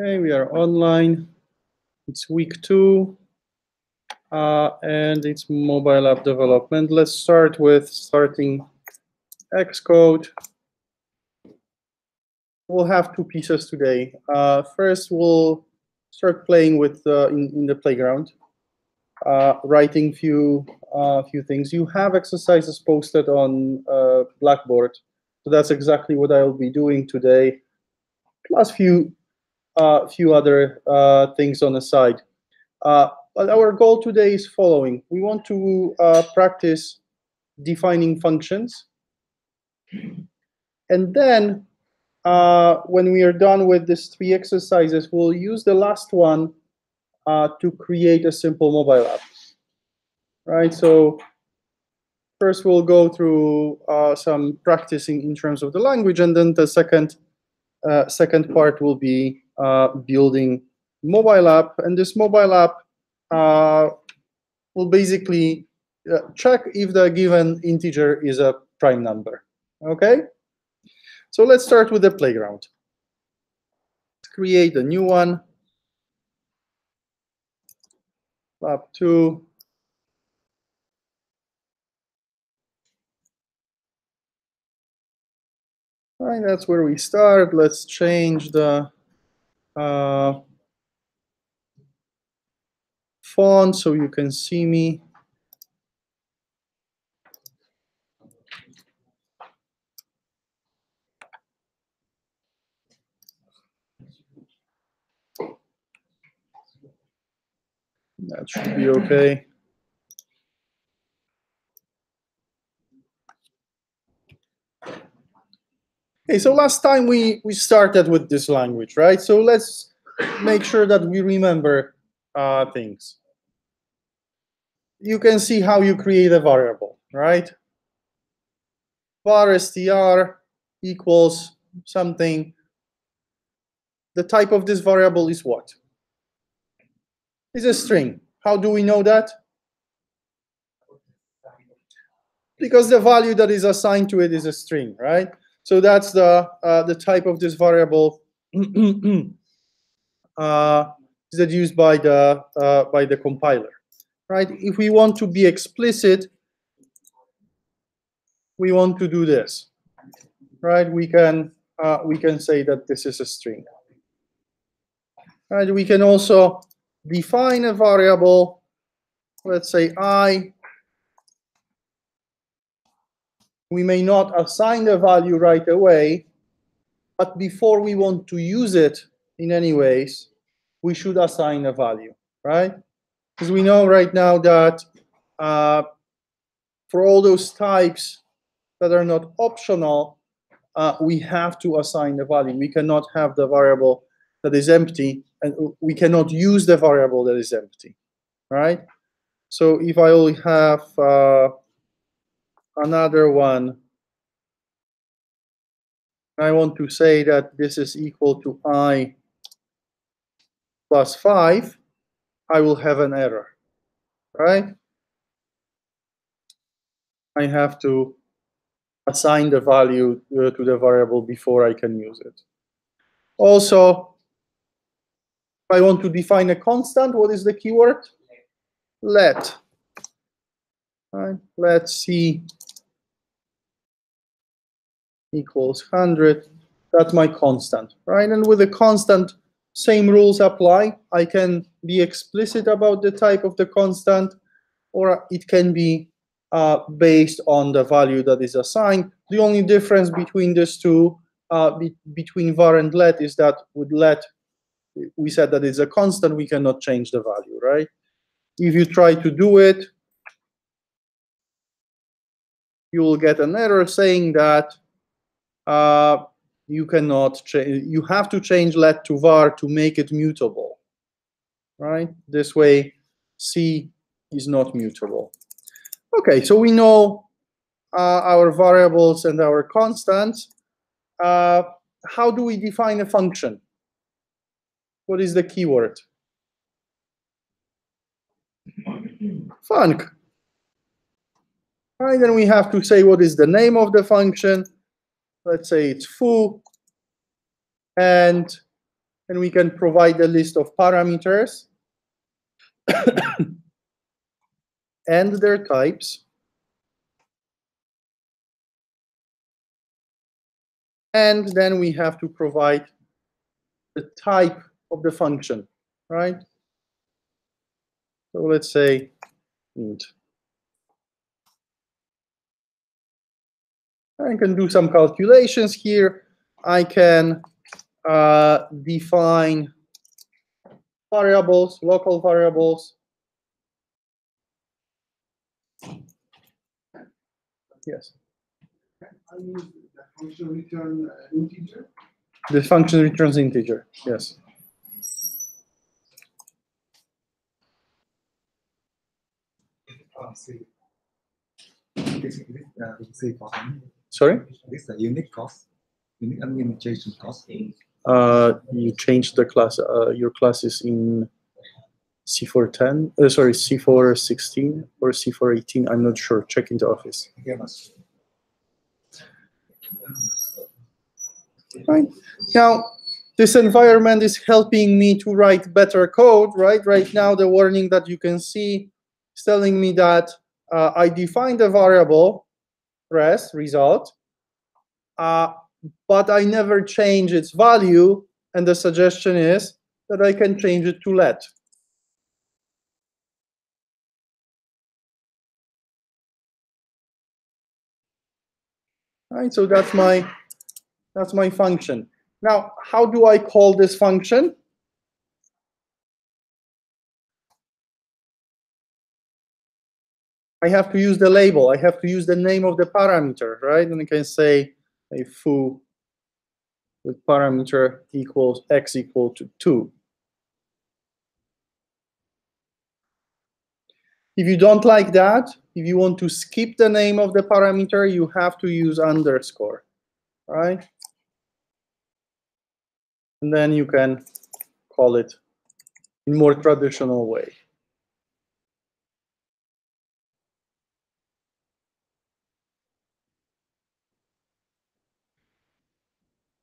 Okay, we are online. It's week 2, and it's mobile app development. Let's start with starting Xcode. We'll have 2 pieces today. First, we'll start playing with in the playground, writing few things. You have exercises posted on Blackboard, so that's exactly what I'll be doing today, plus few other things on the side. But our goal today is following. We want to practice defining functions. And then when we are done with these 3 exercises, we'll use the last one to create a simple mobile app. Right? So first we'll go through some practicing in terms of the language, and then the second part will be building mobile app. And this mobile app will basically check if the given integer is a prime number. Okay? So let's start with the playground. Let's create a new one. Lab 2. All right, that's where we start. Let's change the font so you can see me. That should be okay. Okay, so last time we started with this language, right? So let's make sure that we remember things. You can see how you create a variable, right? Var str equals something. The type of this variable is what? It's a string. How do we know that? Because the value that is assigned to it is a string, right? So that's the type of this variable is used by the compiler, right? If we want to be explicit, we want to do this, right? We can say that this is a string, right? We can also define a variable. Let's say I. We may not assign the value right away, but before we want to use it in any ways, we should assign a value, right? Because we know right now that for all those types that are not optional, we have to assign the value. We cannot have the variable that is empty, and we cannot use the variable that is empty, right? So if I only have another one, I want to say that this is equal to I plus 5, I will have an error, right? I have to assign the value to the variable before I can use it. Also, if I want to define a constant, what is the keyword? Let. Right? Let C equals 100. That's my constant, right? And with a constant, same rules apply. I can be explicit about the type of the constant, or it can be based on the value that is assigned. The only difference between these two, between var and let, is that with let, we said that it's a constant, we cannot change the value, right? If you try to do it, you will get an error saying that you cannot change. You have to change let to var to make it mutable, right? This way, C is not mutable. Okay, so we know our variables and our constants. How do we define a function? What is the keyword? Func. Right, then we have to say what is the name of the function. Let's say it's foo, and and we can provide a list of parameters and their types. And then we have to provide the type of the function, right? So let's say int. I can do some calculations here. I can define variables, local variables. Yes. I use the function return integer. The function returns integer. Yes. Sorry? This is a unique cost, unique administration cost. You changed the class. Your class is in C410. Sorry, C416 or C418. I'm not sure. Check into Office. Right now, this environment is helping me to write better code. Right now, the warning that you can see is telling me that I defined a variable result, but I never change its value, and the suggestion is that I can change it to let. Right, so that's my function. Now, how do I call this function? I have to use the label. I have to use the name of the parameter, right? And I can say a foo with parameter equals x equal to 2. If you don't like that, if you want to skip the name of the parameter, you have to use underscore, right? And then you can call it in more traditional way.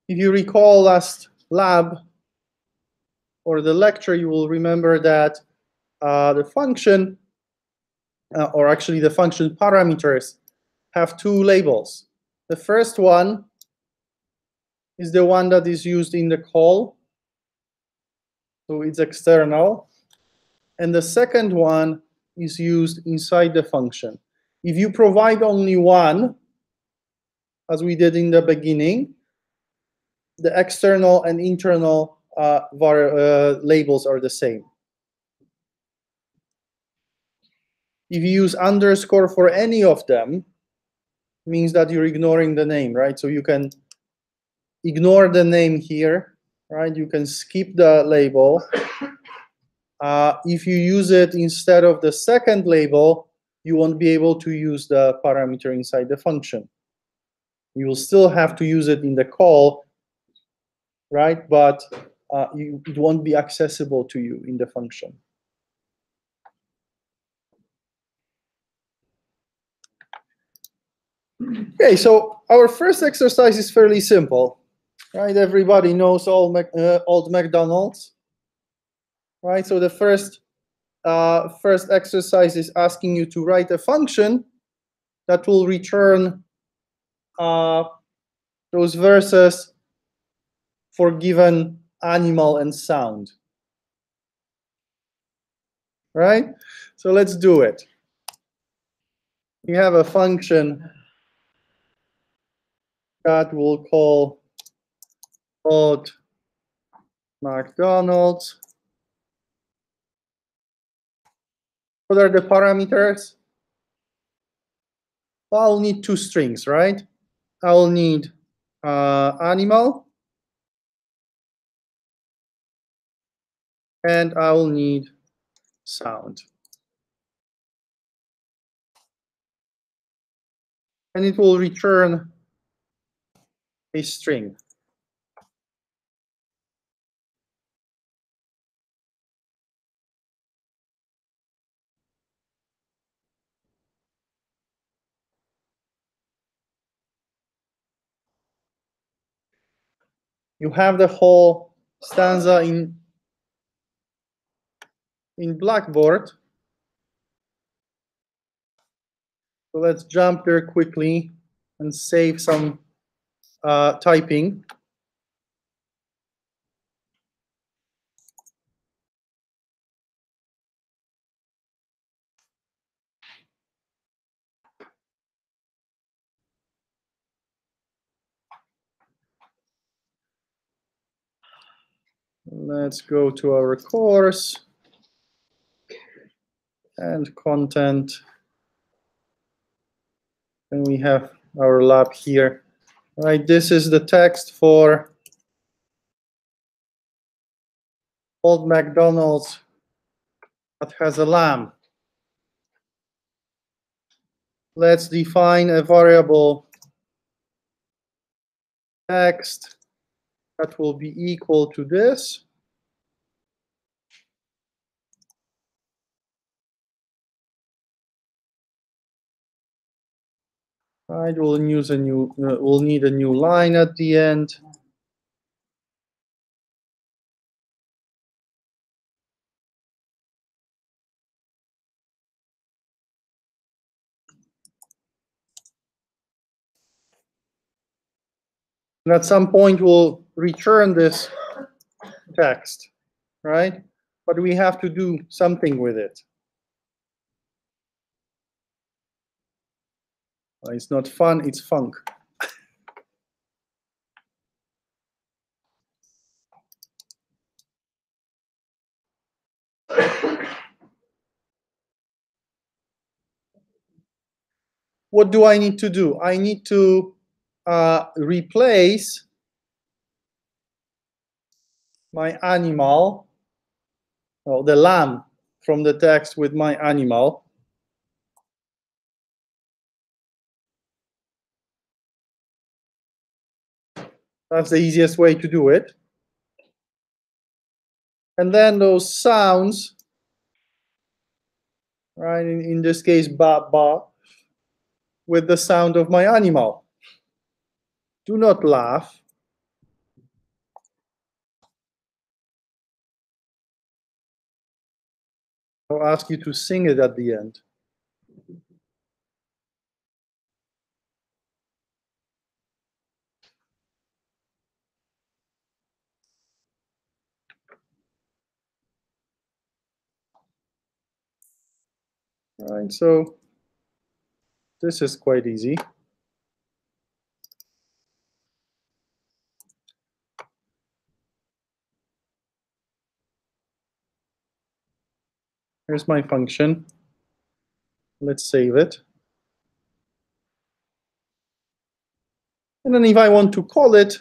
If you recall last lab or the lecture, you will remember that the function, or actually the function parameters, have two labels. The first one is the one that is used in the call, so it's external. And the second one is used inside the function. If you provide only one, as we did in the beginning, the external and internal labels are the same. If you use underscore for any of them, it means that you're ignoring the name, right? So you can ignore the name here, right? You can skip the label. If you use it instead of the second label, you won't be able to use the parameter inside the function. You will still have to use it in the call, right? But it won't be accessible to you in the function. Okay, so our first exercise is fairly simple, right? Everybody knows old McDonald's, right? So the first exercise is asking you to write a function that will return those verses for given animal and sound, right? So let's do it. We have a function that we'll call old McDonald's. What are the parameters? Well, I'll need two strings, right? I'll need animal, and I will need sound. And it will return a string. You have the whole stanza in Blackboard. So let's jump there quickly and save some typing. Let's go to our course and content. And we have our lab here. Right, this is the text for Old MacDonald's that has a lamb. Let's define a variable text that will be equal to this. Right, we'll need a new line at the end. And at some point, we'll return this text, right? But we have to do something with it. It's not fun, it's funk. What do I need to do? I need to replace my animal, well, the lamb from the text with my animal. That's the easiest way to do it. And then those sounds, right, in this case, ba, ba, with the sound of my animal. Do not laugh. I'll ask you to sing it at the end. All right, so this is quite easy. Here's my function. Let's save it. And then if I want to call it,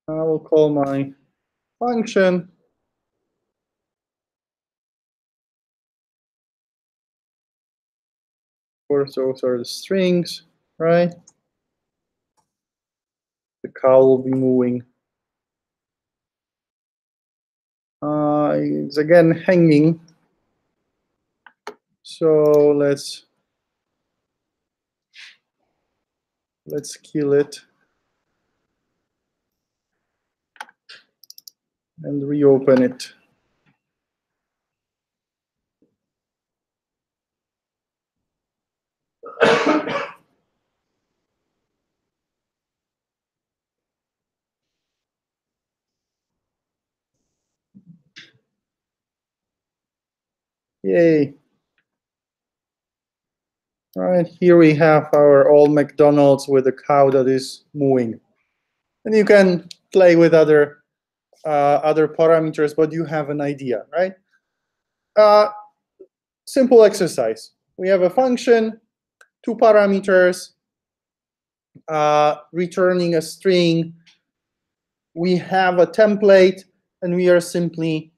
I will call my function. Of course, those are the strings, right? The cow will be moving. It's again hanging. So let's kill it and reopen it. Yay. All right, here we have our old McDonald's with a cow that is mooing. And you can play with other parameters, but you have an idea, right? Simple exercise. We have a function, 2 parameters, returning a string. We have a template, and we are simply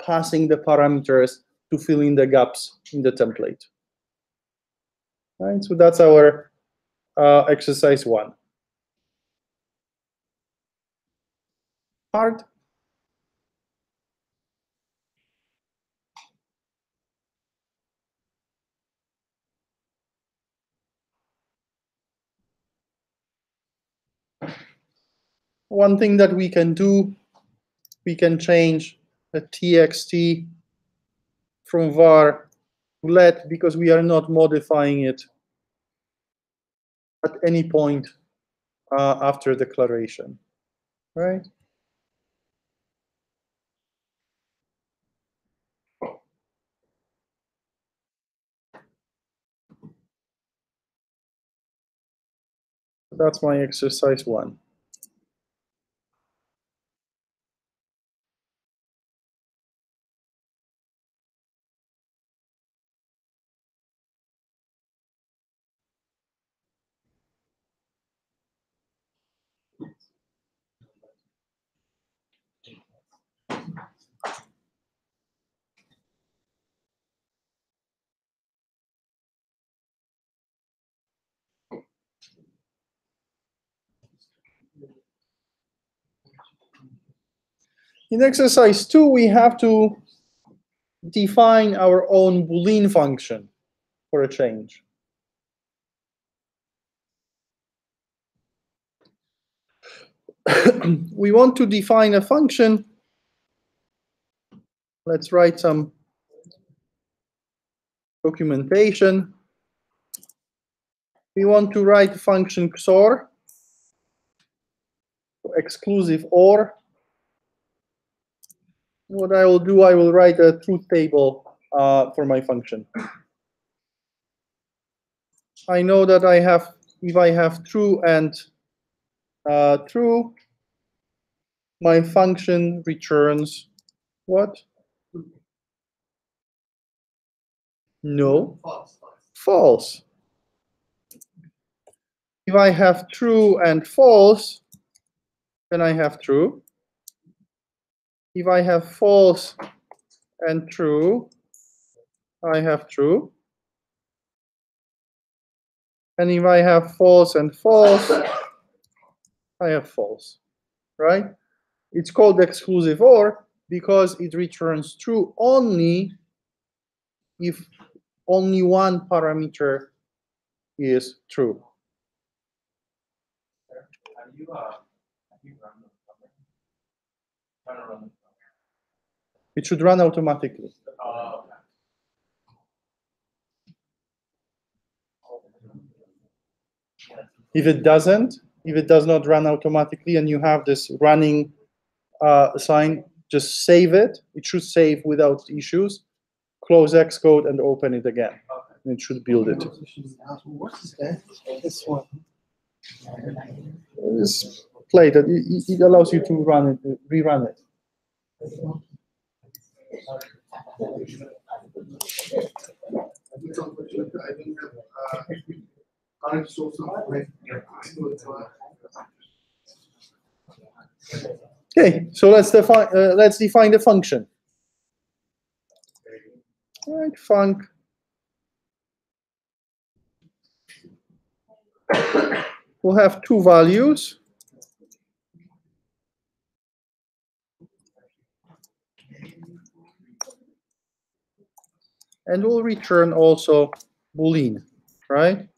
passing the parameters to fill in the gaps in the template. Right, so that's our exercise 1. Hard? One thing that we can do, we can change a txt from var to let, because we are not modifying it at any point after declaration, right? That's my exercise 1. In exercise 2, we have to define our own Boolean function for a change. We want to define a function. Let's write some documentation. We want to write a function XOR, exclusive OR. What I will do, I will write a truth table for my function. I know that I have, if I have true and true, my function returns what? No. False. False. If I have true and false, then I have true. If I have false and true, I have true. And if I have false and false, I have false, right? It's called exclusive OR because it returns true only if only one parameter is true. It should run automatically. If it doesn't, if it does not run automatically and you have this running sign, just save it. It should save without issues. Close Xcode and open it again. And it should build it. What is that? This one. Just play that. It allows you to run it, rerun it. Okay, so let's define the function. All right, func. We'll have two values. And we'll return also Boolean, right?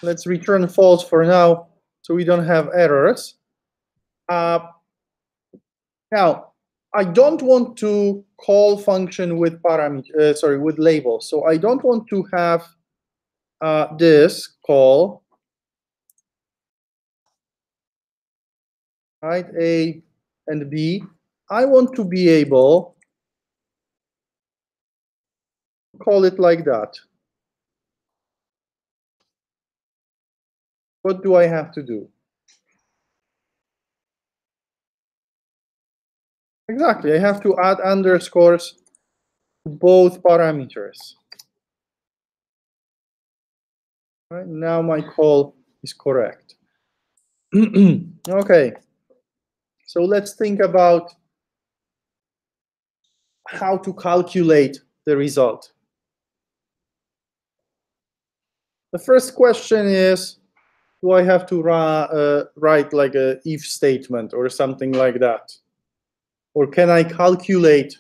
Let's return false for now, so we don't have errors. Now, I don't want to call function with with labels. So I don't want to have this call, right? A and B. I want to be able to call it like that. What do I have to do? Exactly, I have to add underscores to both parameters. Right, now my call is correct. Okay, so let's think about how to calculate the result. The first question is, do I have to write like a if statement or something like that? Or can I calculate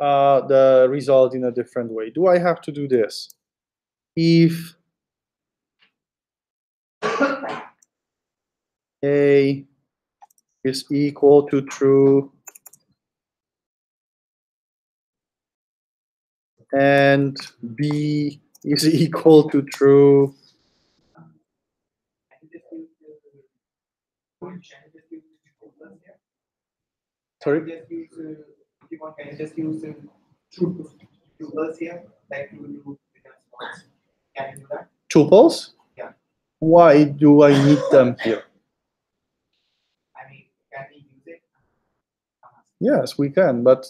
the result in a different way. Do I have to do this? If A is equal to true and B is equal to true, sorry? Can you just use true tuples here, like you do response? Can you do that? Tuples? Yeah. Why do I need them here? I mean, can we use it? Yes, we can, but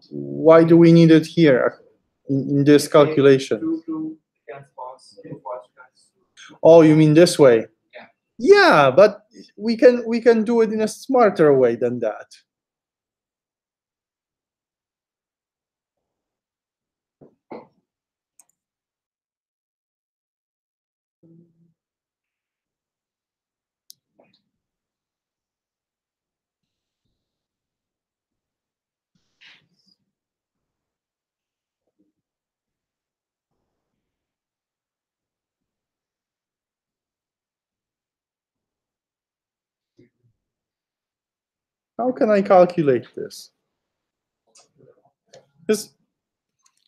why do we need it here in this calculation? True returns false, true false returns true. Oh, you mean this way? Yeah. Yeah, but we can do it in a smarter way than that. How can I calculate this? Because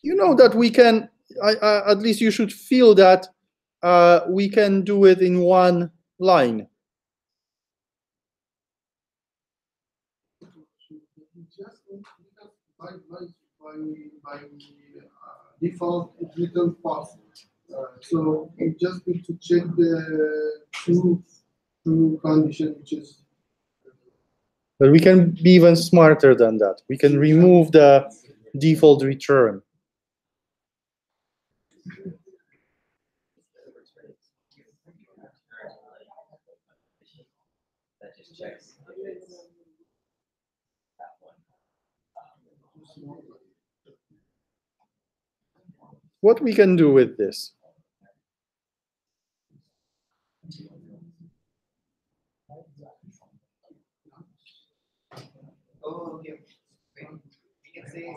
you know that we can, at least you should feel that we can do it in one line. By default, it returns false. So you just need to check the true condition, which is. But we can be even smarter than that. We can remove the default return. What we can do with this? Oh, okay. We can say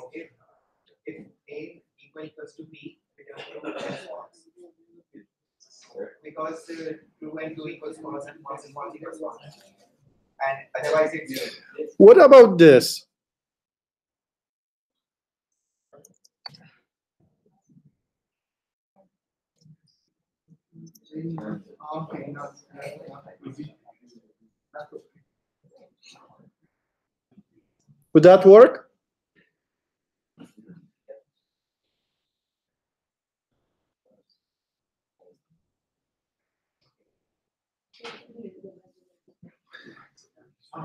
if A equals to B, return true returns false. Because true and true equals false and false equals false. And otherwise it's What about this? Okay, Would that work?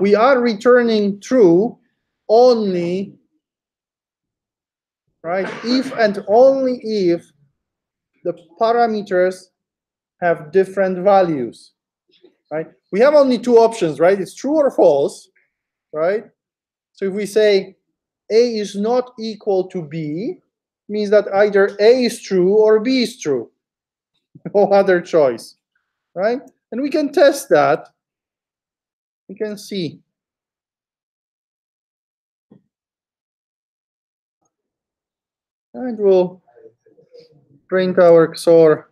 We are returning true only, right, if and only if the parameters have different values, right? We have only two options, right? It's true or false, right? So if we say A is not equal to B, means that either A is true or B is true. No other choice, right? And we can test that. We can see. And we'll print our XOR.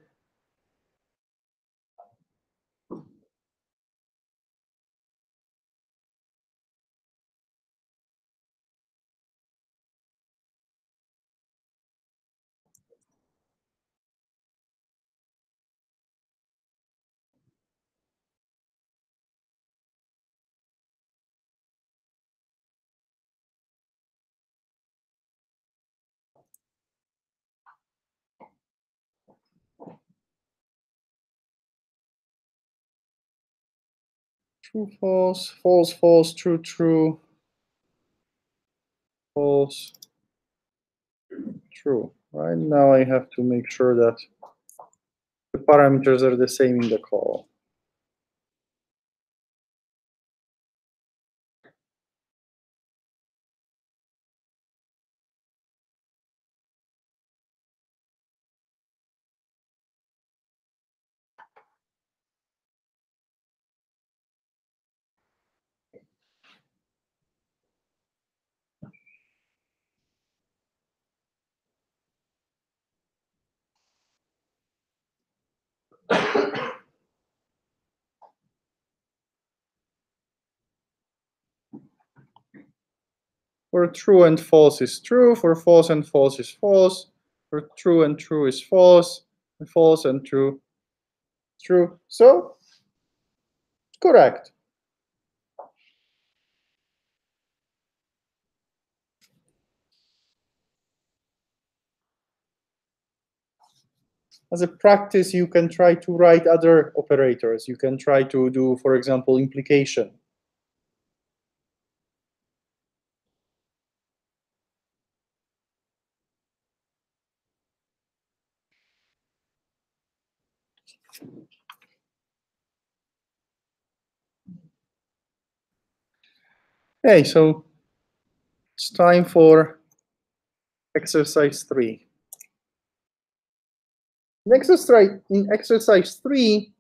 True, false, false, false, true, true, false, true. Right now I have to make sure that the parameters are the same in the call. For true and false is true, for false and false is false, for true and true is false, and false and true, true. So, correct. As a practice, you can try to write other operators. You can try to do, for example, implication. Okay, so it's time for exercise 3. In exercise 3,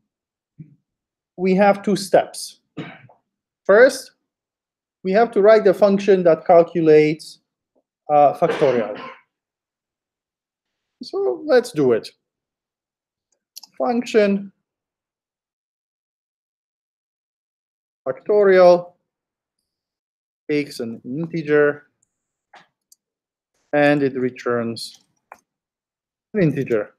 we have 2 steps. First, we have to write the function that calculates factorial. So let's do it. Function factorial takes an integer and it returns an integer.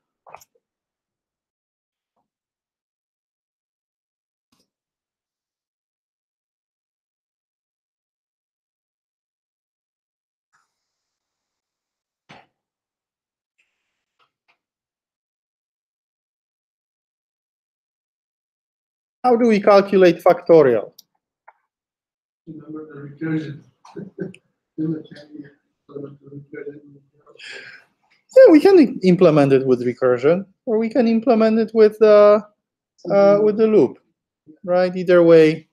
How do we calculate factorial? Remember the recursion. Yeah, we can implement it with recursion, or we can implement it with the loop, right? Either way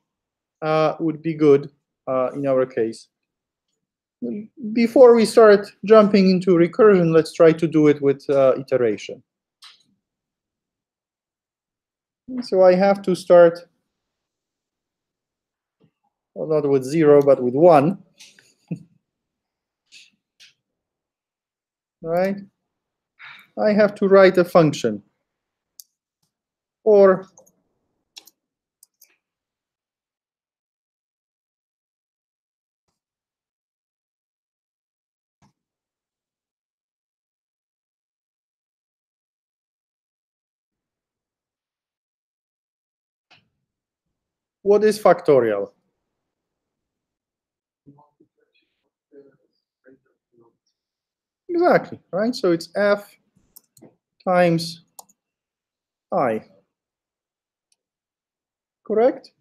would be good in our case. Before we start jumping into recursion, let's try to do it with iteration. So I have to start, well, not with 0, but with 1. Right? I have to write a function for what is factorial? Exactly, right? So it's f times I. Correct?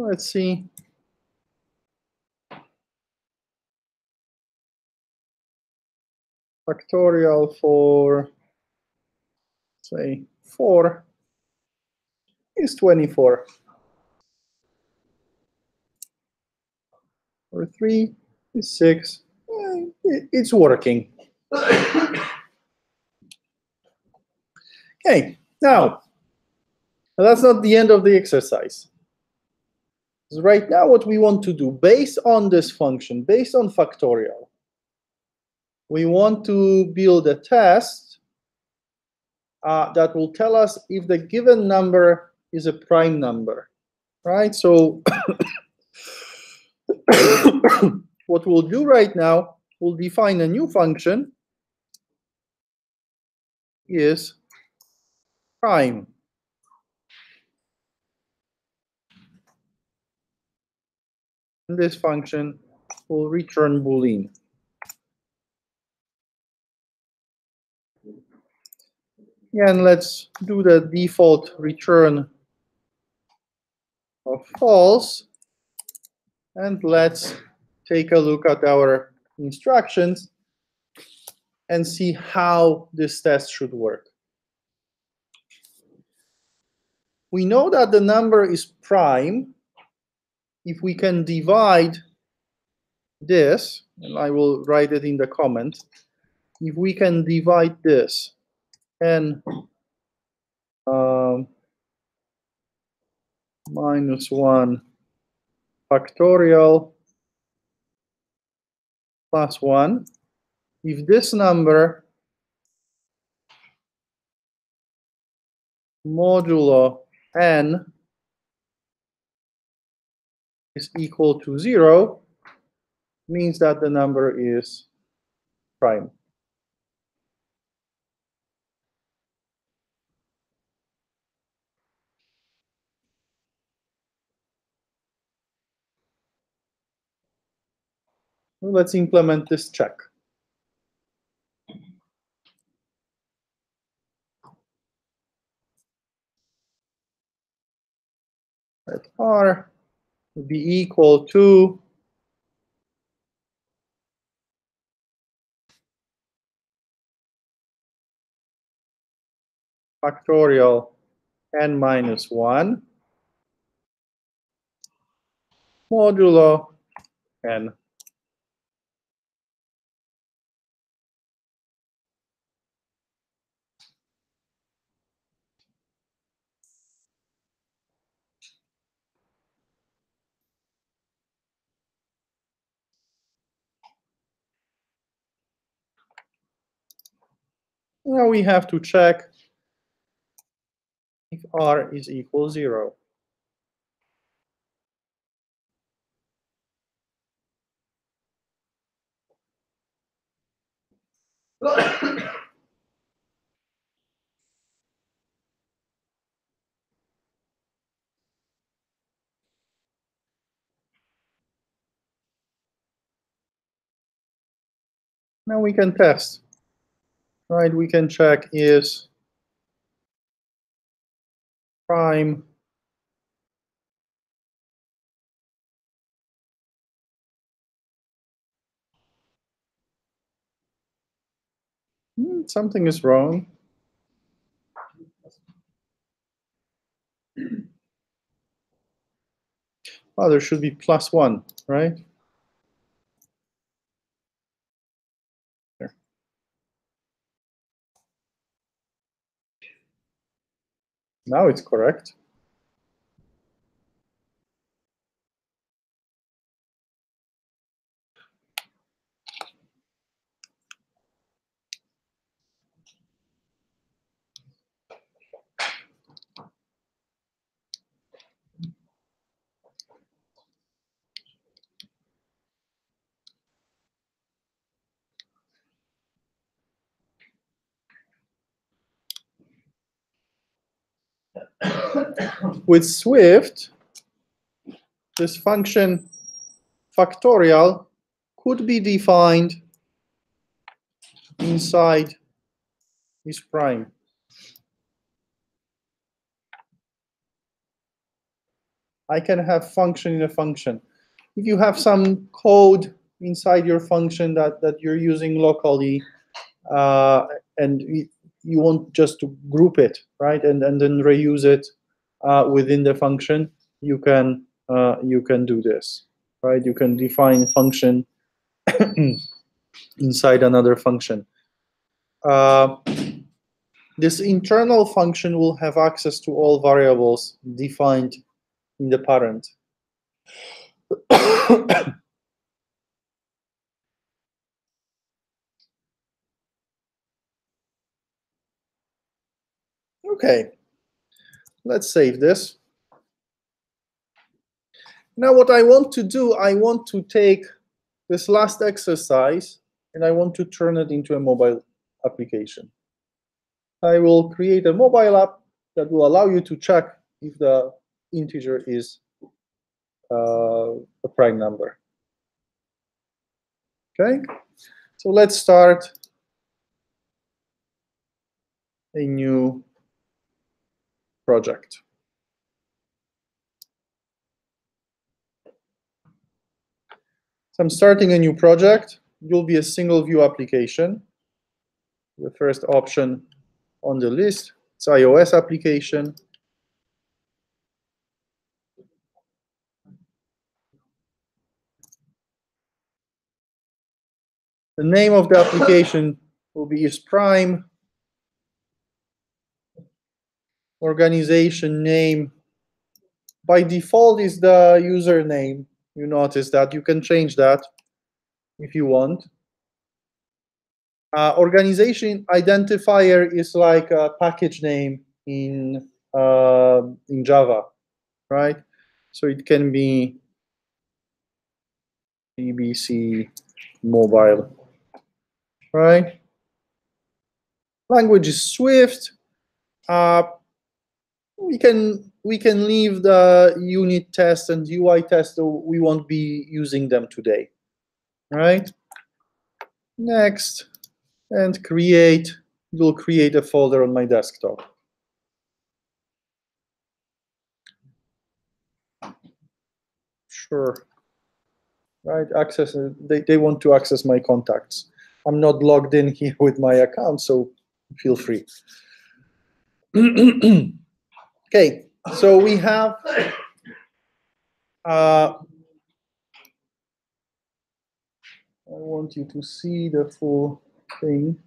Let's see. Factorial for, say, 4 is 24. Or 3 is 6. It's working. Okay, now, that's not the end of the exercise. Right now, what we want to do, based on this function, based on factorial, we want to build a test that will tell us if the given number is a prime number, right? So what we'll do right now, we'll define a new function is prime. And this function will return Boolean. And let's do the default return of false. And let's take a look at our instructions and see how this test should work. We know that the number is prime if we can divide this, and I will write it in the comment, if we can divide this n minus 1 factorial plus 1 if this number modulo n is equal to 0, means that the number is prime. Let's implement this check. Let R be equal to factorial n minus 1 modulo n. Now we have to check if R is equal 0. Now we can test, right? We can check is prime something is wrong. Oh, there should be plus 1, right? There. Now it's correct. With Swift, this function factorial could be defined inside is prime. I can have function in a function. If you have some code inside your function that you're using locally, and you want just to group it, right, and then reuse it within the function, you can do this, right? You can define function inside another function. This internal function will have access to all variables defined in the parent. Okay, let's save this. Now what I want to do, I want to take this last exercise and I want to turn it into a mobile application. I will create a mobile app that will allow you to check if the integer is a prime number. Okay, so let's start a new project. So I'm starting a new project. It will be a single view application. The first option on the list is iOS application. The name of the application will be is prime. Organization name by default is the username You notice that you can change that if you want. Organization identifier is like a package name in Java, right? So it can be BBC Mobile, right? Language is Swift. We can leave the unit test and UI test, so we won't be using them today, right? Next, and create. We'll create a folder on my desktop. Sure. Right, access. They want to access my contacts. I'm not logged in here with my account, so feel free. Okay, so we have I want you to see the full thing.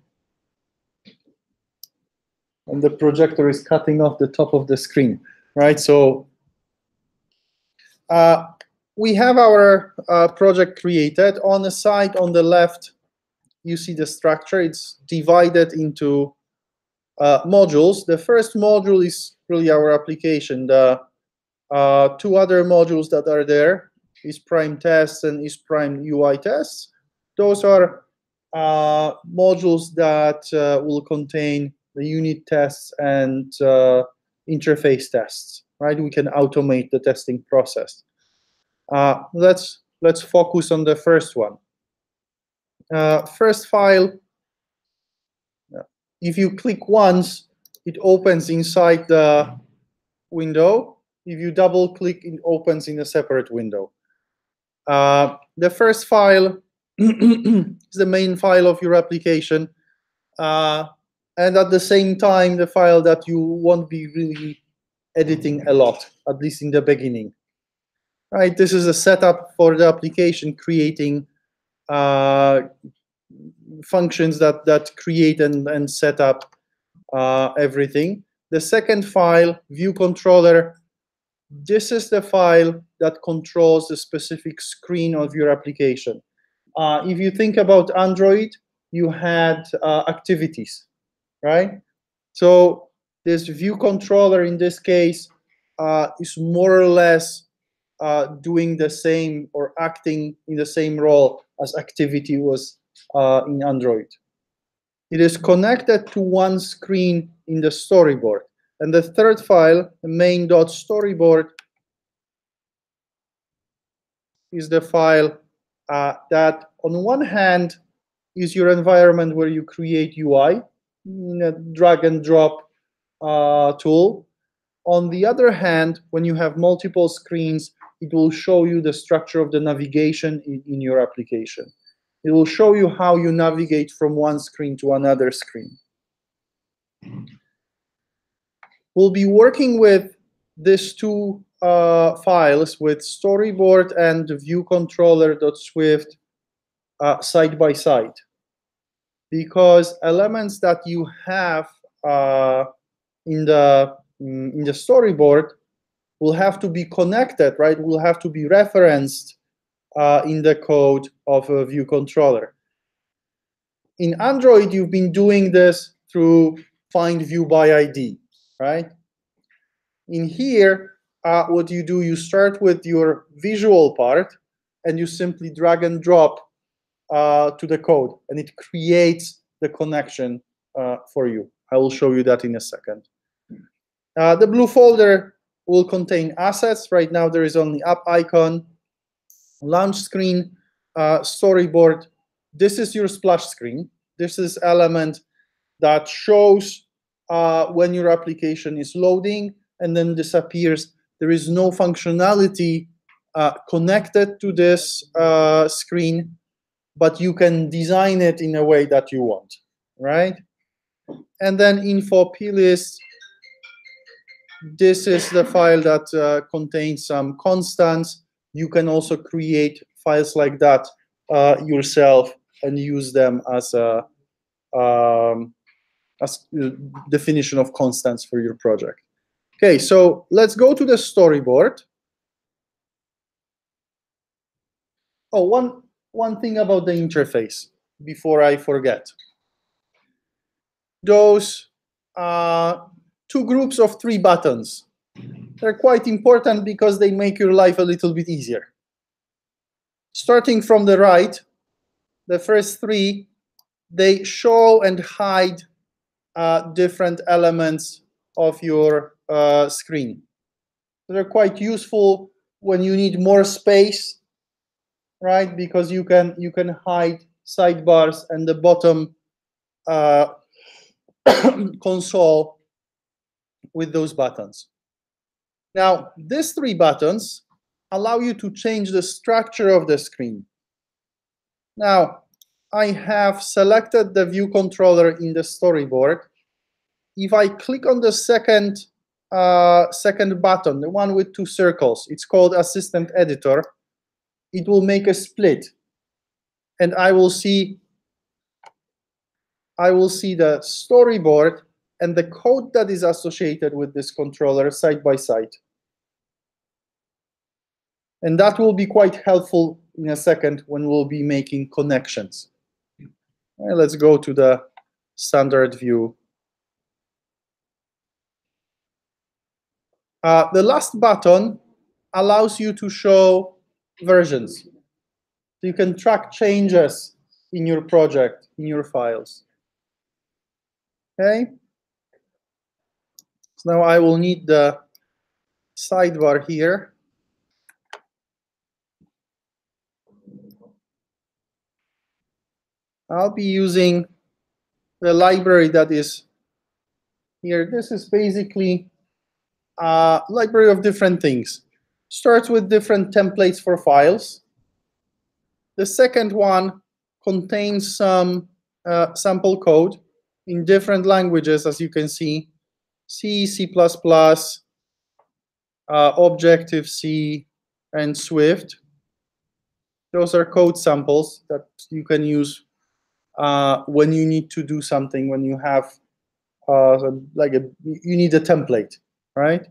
And the projector is cutting off the top of the screen, right? So we have our project created. On the side, on the left, you see the structure. It's divided into modules. The first module is really our application. The two other modules that are there is prime tests and is prime UI tests. Those are modules that will contain the unit tests and interface tests, right? We can automate the testing process. Let's focus on the first one. First file, if you click once, it opens inside the window. If you double click, it opens in a separate window. The first file is the main file of your application. And at the same time, the file that you won't be really editing a lot, at least in the beginning. Right, this is a setup for the application, creating functions that create and set up everything. The second file, view controller, this is the file that controls the specific screen of your application. If you think about Android, you had activities, right? So this view controller in this case is more or less doing the same or acting in the same role as activity was in Android. It is connected to one screen in the storyboard. And the third file, the main.storyboard, is the file that on one hand is your environment where you create UI in a drag and drop tool. On the other hand, when you have multiple screens, it will show you the structure of the navigation in your application. It will show you how you navigate from one screen to another screen. We'll be working with these two files, with storyboard and viewcontroller.swift side by side, because elements that you have in the storyboard will have to be connected, right? Will have to be referenced in the code of a view controller. In Android, you've been doing this through find view by ID, right? In here, what you do, you start with your visual part, and you simply drag and drop to the code, and it creates the connection for you. I will show you that in a second. The blue folder will contain assets. Right now, there is only app icon, launch screen, storyboard. This is your splash screen. This is element that shows when your application is loading and then disappears. There is no functionality connected to this screen, but you can design it in a way that you want, right? And then info plist. This is the file that contains some constants. You can also create files like that yourself and use them as a definition of constants for your project. Okay, so let's go to the storyboard. Oh, one thing about the interface before I forget. Those two groups of 3 buttons, they're quite important because they make your life a little bit easier. Starting from the right, the first 3, they show and hide different elements of your screen. They're quite useful when you need more space, right? Because you can hide sidebars and the bottom console with those buttons. Now, these 3 buttons allow you to change the structure of the screen. Now, I have selected the view controller in the storyboard. If I click on the second button, the one with 2 circles, it's called Assistant Editor, it will make a split. And I will see the storyboard and the code that is associated with this controller side by side. And that will be quite helpful in a second when we'll be making connections. Right, let's go to the standard view. The last button allows you to show versions. So you can track changes in your project, in your files. Okay? So now I will need the sidebar here. I'll be using the library that is here. This is basically a library of different things. Starts with different templates for files. The second one contains some sample code in different languages, as you can see. C, C++, Objective-C, and Swift. Those are code samples that you can use when you need to do something, when you have you need a template, right?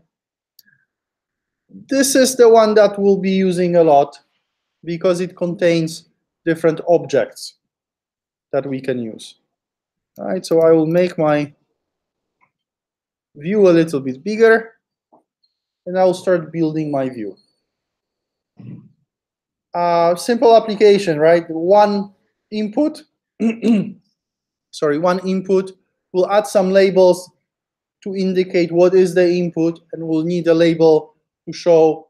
This is the one that we'll be using a lot because it contains different objects that we can use. All right, so I will make my view a little bit bigger, and I'll start building my view. Simple application, right? One input, one input. We'll add some labels to indicate what is the input, and we'll need a label to show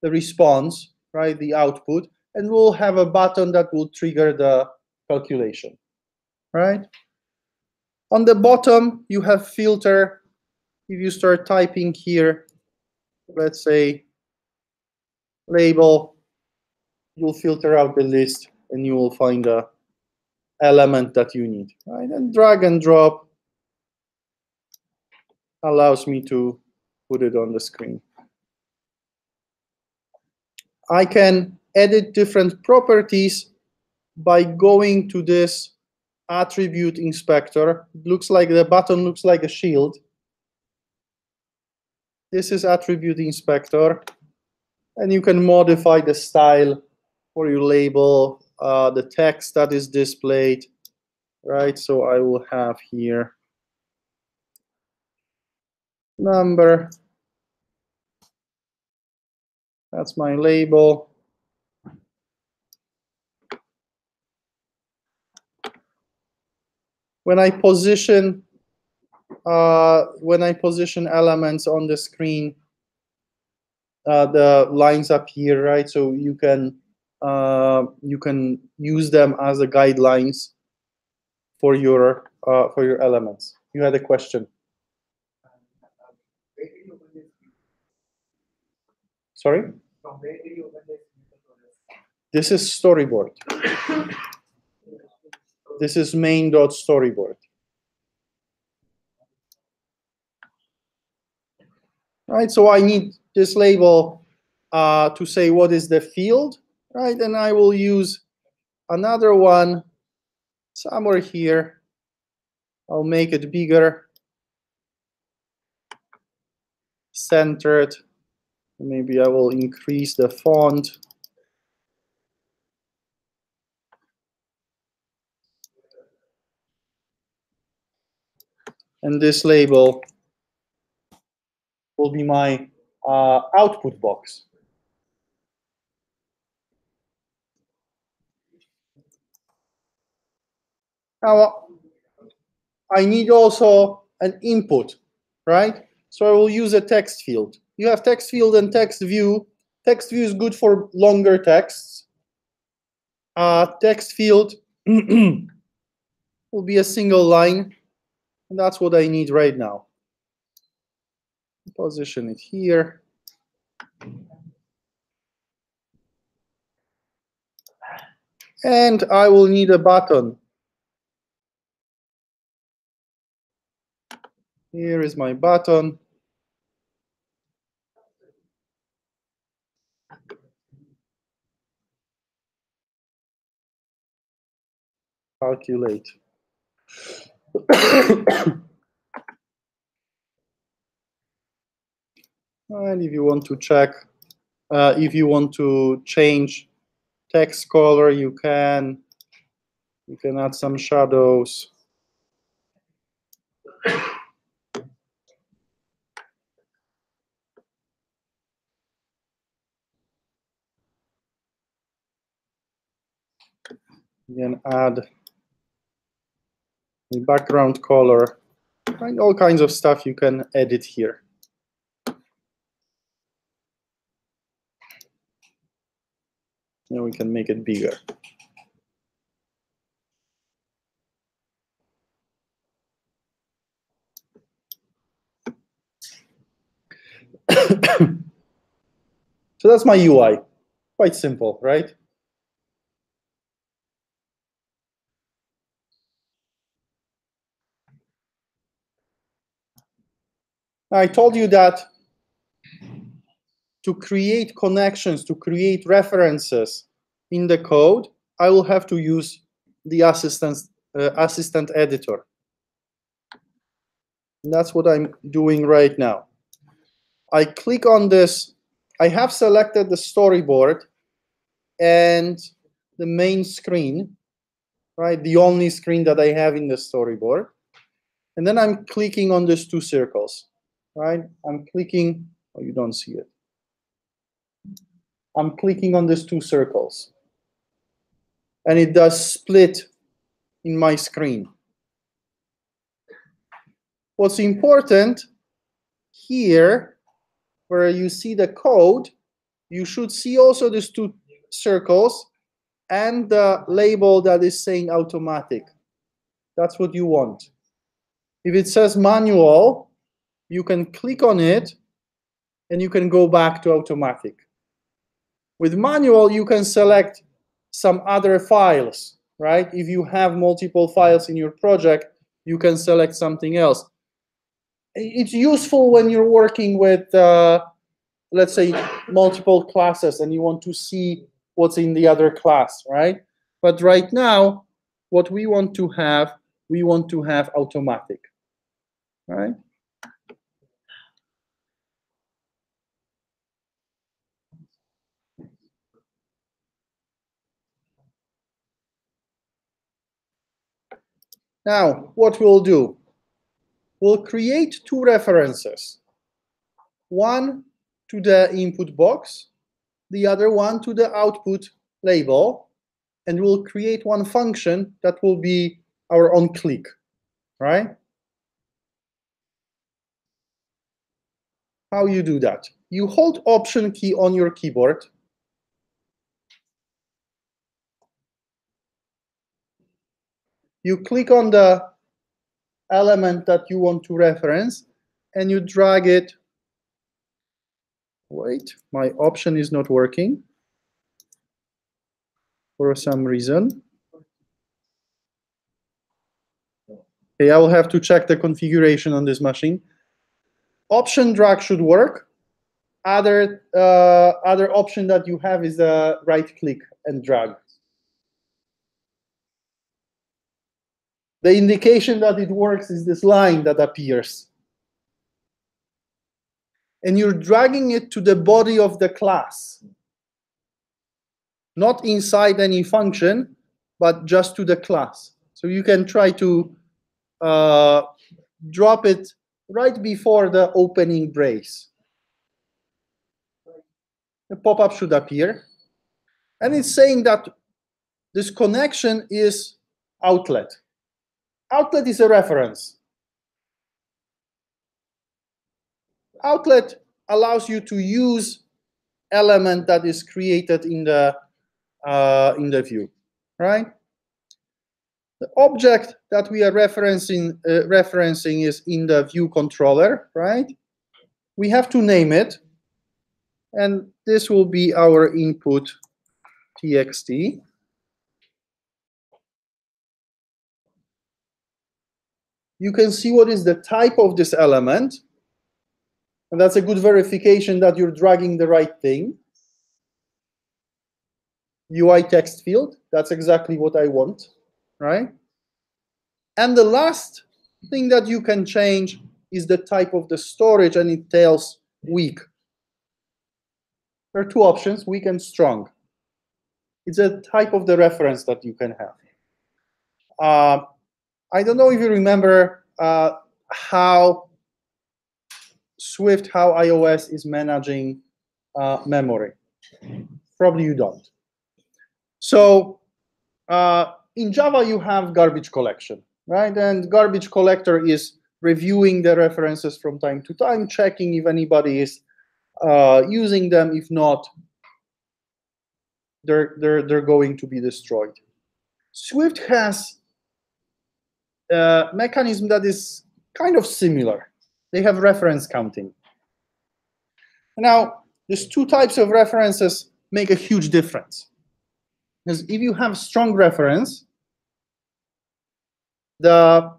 the response, right, the output, and we'll have a button that will trigger the calculation, right? On the bottom, you have filter. If you start typing here, let's say label, you'll filter out the list and you will find the element that you need, right? And drag and drop allows me to put it on the screen. I can edit different properties by going to this attribute inspector. It looks like the button looks like a shield. This is attribute inspector, and you can modify the style for your label, the text that is displayed, right? So I will have here number. That's my label. When I position elements on the screen, the lines appear, right? So you can use them as a guidelines for your elements. You had a question. Sorry? From where did you open this? This is storyboard. This is main.storyboard. Right, so I need this label to say what is the field, right? And I will use another one somewhere here. I'll make it bigger, centered. Maybe I will increase the font. And this label will be my output box. Now, I need also an input, right? So I will use a text field. You have text field and text view. Text view is good for longer texts. Text field will be a single line, and that's what I need right now. Position it here. And I will need a button. Here is my button. Calculate. And if you want to check, if you want to change text color, you can add some shadows. You can add the background color, and all kinds of stuff you can edit here. Now we can make it bigger. So that's my UI. Quite simple, right? I told you that to create connections, to create references in the code, I will have to use the assistant editor. And that's what I'm doing right now. I click on this. I have selected the storyboard and the main screen, right? The only screen that I have in the storyboard. And then I'm clicking on these two circles, right? I'm clicking, oh, you don't see it. I'm clicking on these two circles. And it does split in my screen. What's important here, where you see the code, you should see also these two circles and the label that is saying automatic. That's what you want. If it says manual, you can click on it and you can go back to automatic. With manual, you can select some other files, right? If you have multiple files in your project, you can select something else. It's useful when you're working with, let's say, multiple classes and you want to see what's in the other class, right? But right now, what we want to have automatic, right? Now, what we'll do, we'll create two references. One to the input box, the other one to the output label, and we'll create one function that will be our own click, right? How you do that? You hold Option key on your keyboard. You click on the element that you want to reference, and you drag it. Wait, my option is not working for some reason. Okay, I will have to check the configuration on this machine. Option drag should work. Other option that you have is the right click and drag. The indication that it works is this line that appears. And you're dragging it to the body of the class. Not inside any function, but just to the class. So you can try to drop it right before the opening brace. The pop-up should appear. And it's saying that this connection is outlet. Outlet is a reference. Outlet allows you to use element that is created in the view, right? The object that we are referencing is in the view controller, right? We have to name it, and this will be our input txt. You can see what is the type of this element, and that's a good verification that you're dragging the right thing. UI text field, that's exactly what I want, right? And the last thing that you can change is the type of the storage, and it tells weak. There are two options, weak and strong. It's a type of the reference that you can have. I don't know if you remember how Swift, how iOS is managing memory. Probably you don't. So in Java, you have garbage collection, right? And garbage collector is reviewing the references from time to time, checking if anybody is using them. If not, they're going to be destroyed. Swift has a mechanism that is kind of similar. They have reference counting. Now, these two types of references make a huge difference. Because if you have strong reference, the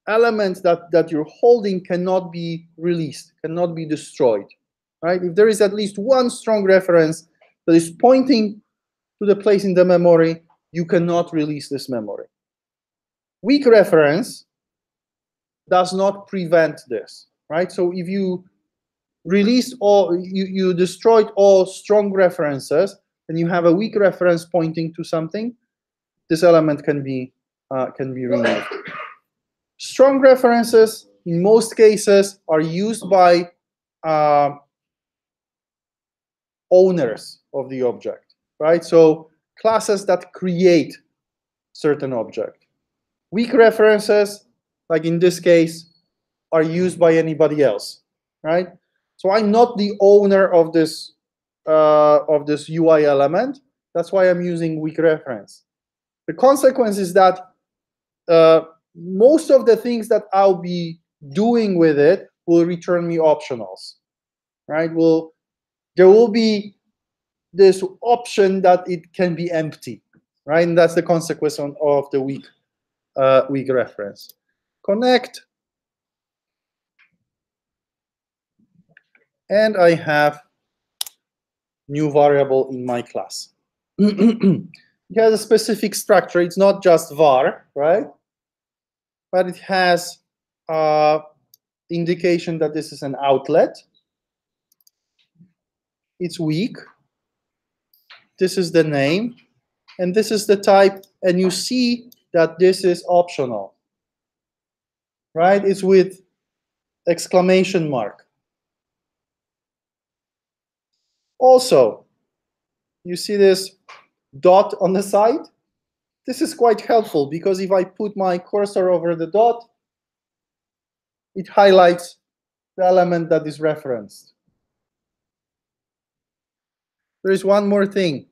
element that you're holding cannot be released, cannot be destroyed, right? If there is at least one strong reference that is pointing to the place in the memory, you cannot release this memory. Weak reference does not prevent this, right? So if you release all, you destroyed all strong references, and you have a weak reference pointing to something, this element can be removed. Strong references, in most cases, are used by owners of the object, right? So classes that create certain object. Weak references, like in this case, are used by anybody else, right? So I'm not the owner of this UI element. That's why I'm using weak reference. The consequence is that most of the things that I'll be doing with it will return me optionals, right? There will be this option that it can be empty, right? And that's the consequence of the weak reference. Connect. And I have new variable in my class. It has a specific structure. It's not just var, right? But it has indication that this is an outlet. It's weak. This is the name. And this is the type. And you see that this is optional, right? It's with exclamation mark. Also, you see this dot on the side? This is quite helpful because if I put my cursor over the dot, it highlights the element that is referenced. There is one more thing.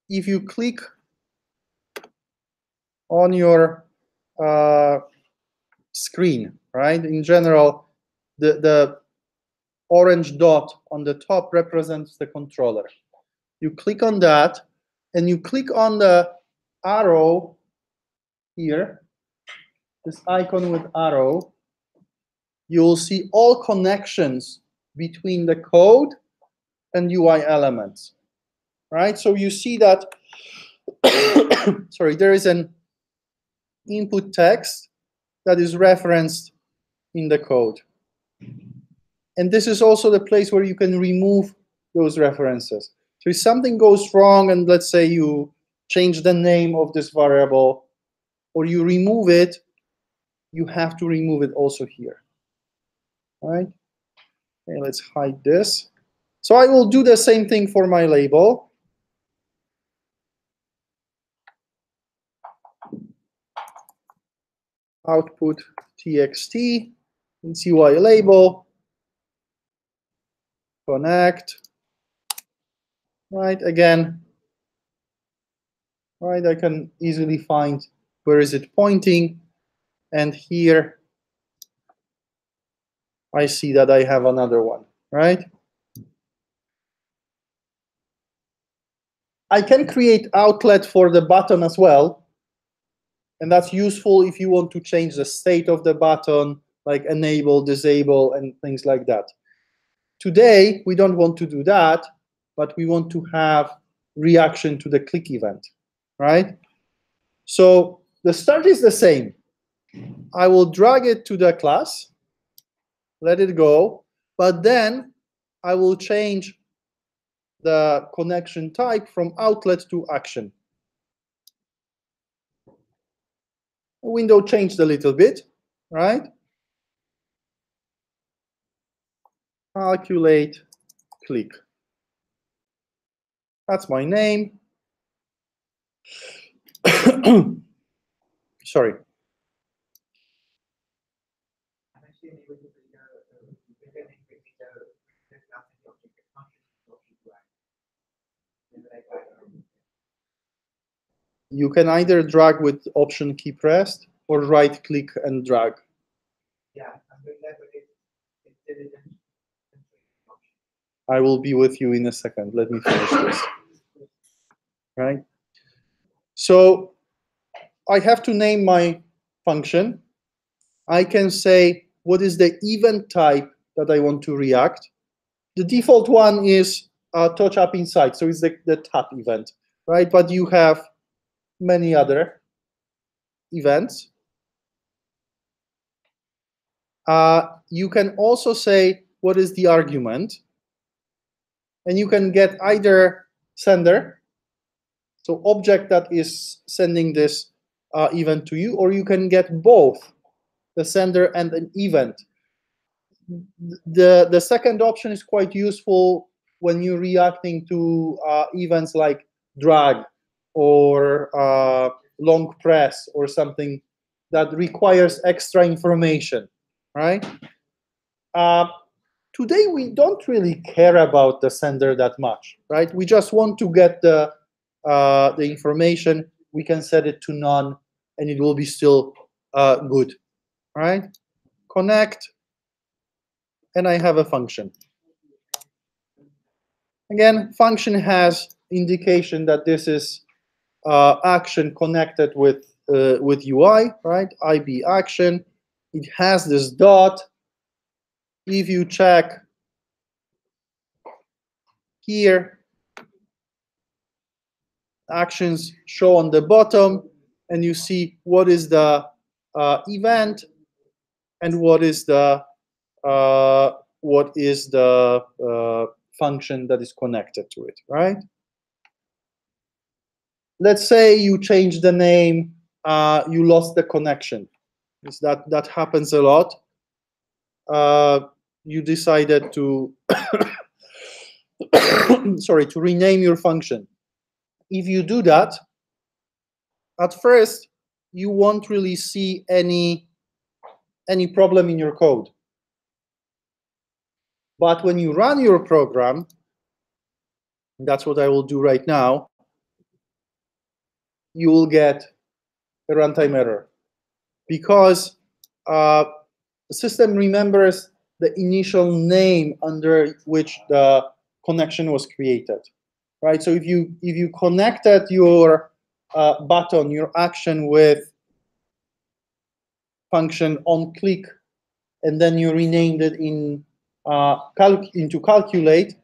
If you click on your screen, right? In general, the orange dot on the top represents the controller. You click on that, and you click on the arrow here, this icon with arrow, you will see all connections between the code and UI elements, right? So you see that, sorry, there is an input text that is referenced in the code. And this is also the place where you can remove those references. So if something goes wrong, and let's say you change the name of this variable, or you remove it, you have to remove it also here. All right? Okay, let's hide this. So I will do the same thing for my label. Output txt and CY label. Connect. Right, again. Right, I can easily find where is it pointing. And here I see that I have another one, right? I can create outlet for the button as well. And that's useful if you want to change the state of the button, like enable, disable, and things like that. Today, we don't want to do that, but we want to have reaction to the click event, right? So the start is the same. I will drag it to the class, let it go, but then I will change the connection type from outlet to action. The window changed a little bit, right? Calculate, click. That's my name. Sorry. You can either drag with Option key pressed or right click and drag. Yeah, I'm doing that, but it didn't. I will be with you in a second. Let me finish this. Right? So I have to name my function. I can say what is the event type that I want to react. The default one is touch up inside, so it's the tap event, right? But you have many other events. You can also say what is the argument, and you can get either sender, so object that is sending this event to you, or you can get both the sender and an event. The second option is quite useful when you're reacting to events like drag or long press or something that requires extra information, right? Today, we don't really care about the sender that much, right? We just want to get the information. We can set it to none, and it will be still good, right? Connect, and I have a function. Again, function has indication that this is action connected with UI, right? IB action. It has this dot. If you check here, actions show on the bottom, and you see what is the event and what is the function that is connected to it, right? Let's say you change the name, you lost the connection. That happens a lot. You decided to sorry, to rename your function. If you do that, at first you won't really see any problem in your code. But when you run your program, that's what I will do right now, you will get a runtime error because the system remembers the initial name under which the connection was created, right? So if you connected your button, your action with function on click, and then you renamed it into calculate,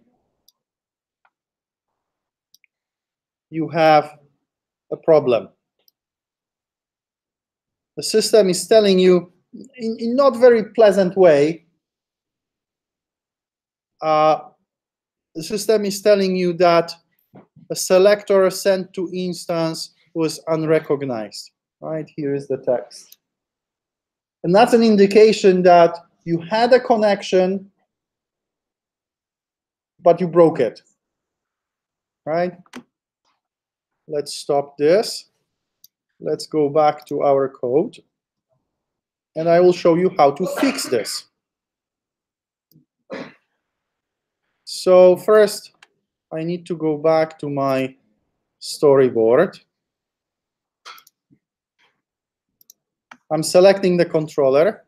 you have a problem. The system is telling you, in not very pleasant way, the system is telling you that a selector sent to instance was unrecognized. Right, here is the text. And that's an indication that you had a connection, but you broke it, right? Let's stop this. Let's go back to our code. And I will show you how to fix this. So first, I need to go back to my storyboard. I'm selecting the controller.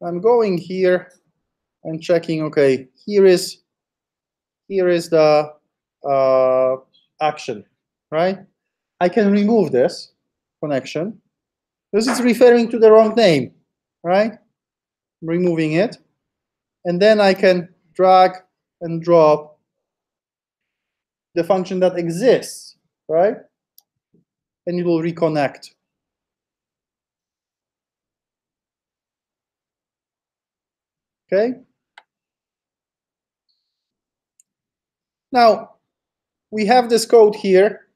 I'm going here and checking, okay, here is the action, right? I can remove this connection because it's referring to the wrong name, right? I'm removing it. And then I can drag and drop the function that exists, right? And it will reconnect. Okay? Now, we have this code here.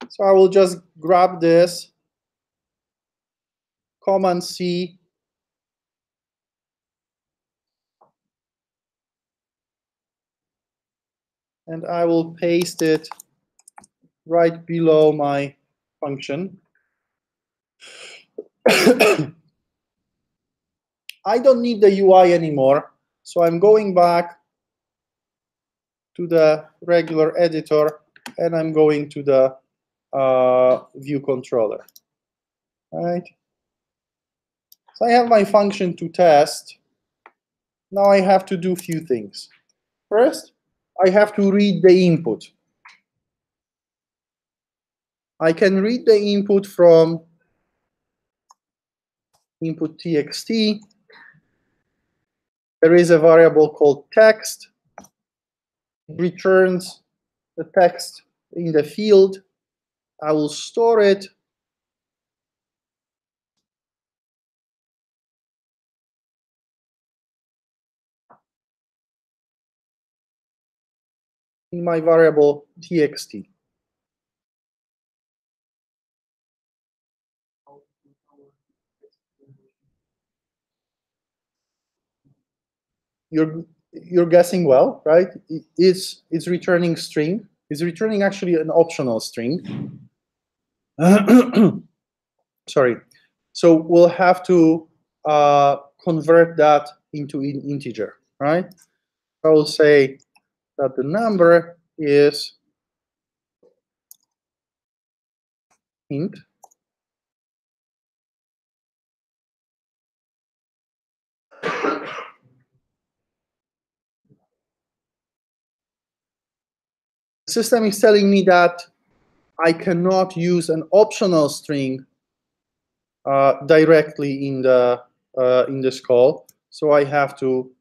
So I will just grab this, Command C, and I will paste it right below my function. I don't need the UI anymore, so I'm going back to the regular editor, and I'm going to the view controller. All right. So I have my function to test. Now I have to do a few things. First, I have to read the input. I can read the input from input txt. There is a variable called text. It returns the text in the field. I will store it. In my variable txt. You're guessing well, right? It's returning string. It's returning actually an optional string. Sorry. So we'll have to convert that into an integer, right? I will say that the number is int. The system is telling me that I cannot use an optional string directly in this call, so I have to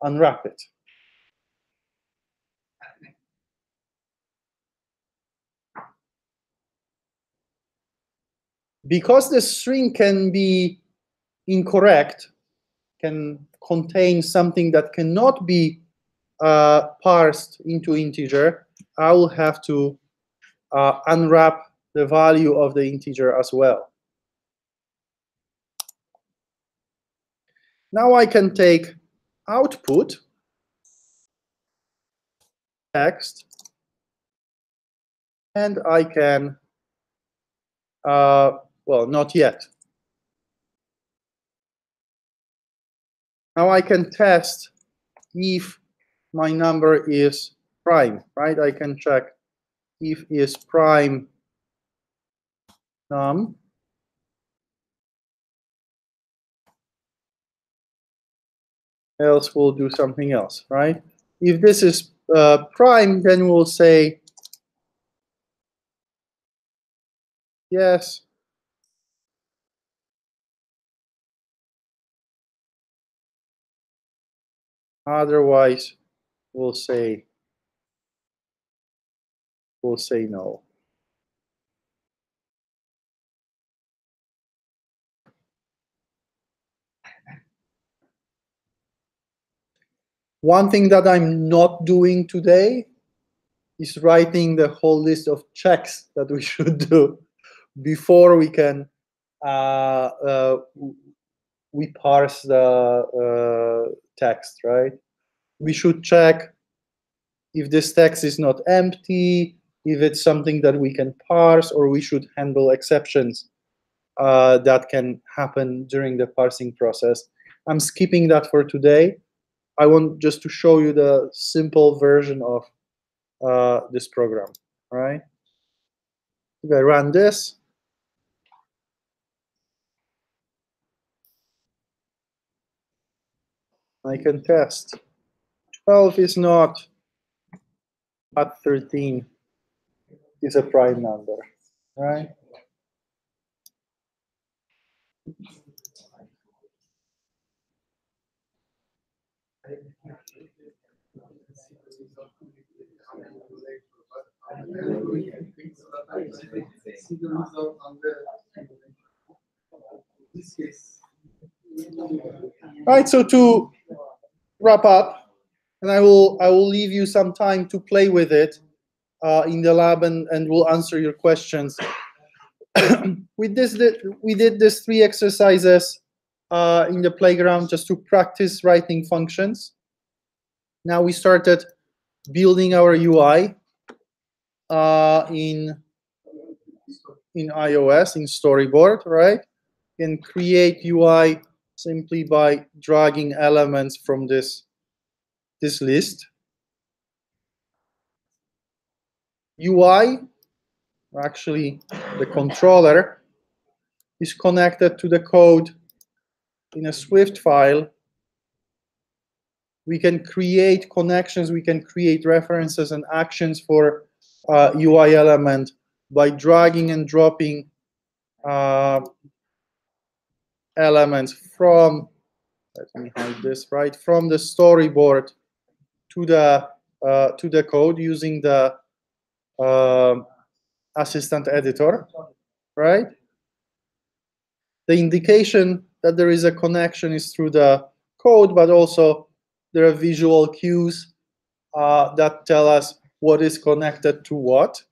unwrap it. Because the string can be incorrect, can contain something that cannot be parsed into integer, I will have to unwrap the value of the integer as well. Now I can take output text, and I can, well, not yet. Now I can test if my number is prime, right? I can check if is prime num. Else we'll do something else, right? If this is prime, then we'll say yes. Otherwise, we'll say no. One thing that I'm not doing today is writing the whole list of checks that we should do before we can we parse the text, right? We should check if this text is not empty, if it's something that we can parse, or we should handle exceptions that can happen during the parsing process. I'm skipping that for today. I want just to show you the simple version of this program, right? If I run this, I can test. 12 is not, but 13 is a prime number, right? See the result on this case. Right, so to wrap up, and I will leave you some time to play with it in the lab, and we'll answer your questions. We did this 3 exercises in the playground just to practice writing functions. Now we started building our UI in iOS, in Storyboard, right? You can create UI simply by dragging elements from this list. UI, actually the controller, is connected to the code in a Swift file. We can create connections, we can create references and actions for UI element by dragging and dropping elements from, let me hide this, right, from the storyboard to the code using the assistant editor, right? The indication that there is a connection is through the code, but also there are visual cues that tell us what is connected to what.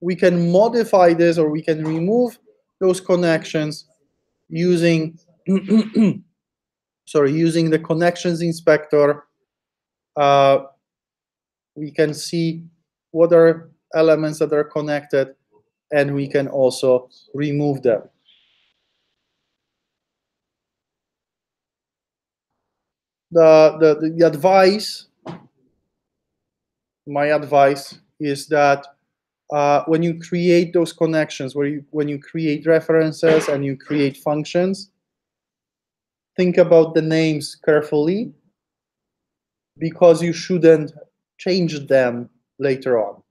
We can modify this, or we can remove those connections using using the connections inspector. We can see what are elements that are connected, and we can also remove them. The advice, my advice is that when you create those connections, when you create references and you create functions, think about the names carefully, because you shouldn't change them later on,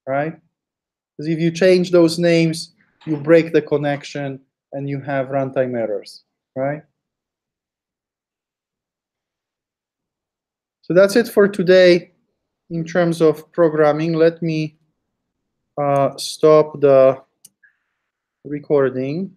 right? Because if you change those names, you break the connection and you have runtime errors, right? So that's it for today in terms of programming. Let me stop the recording.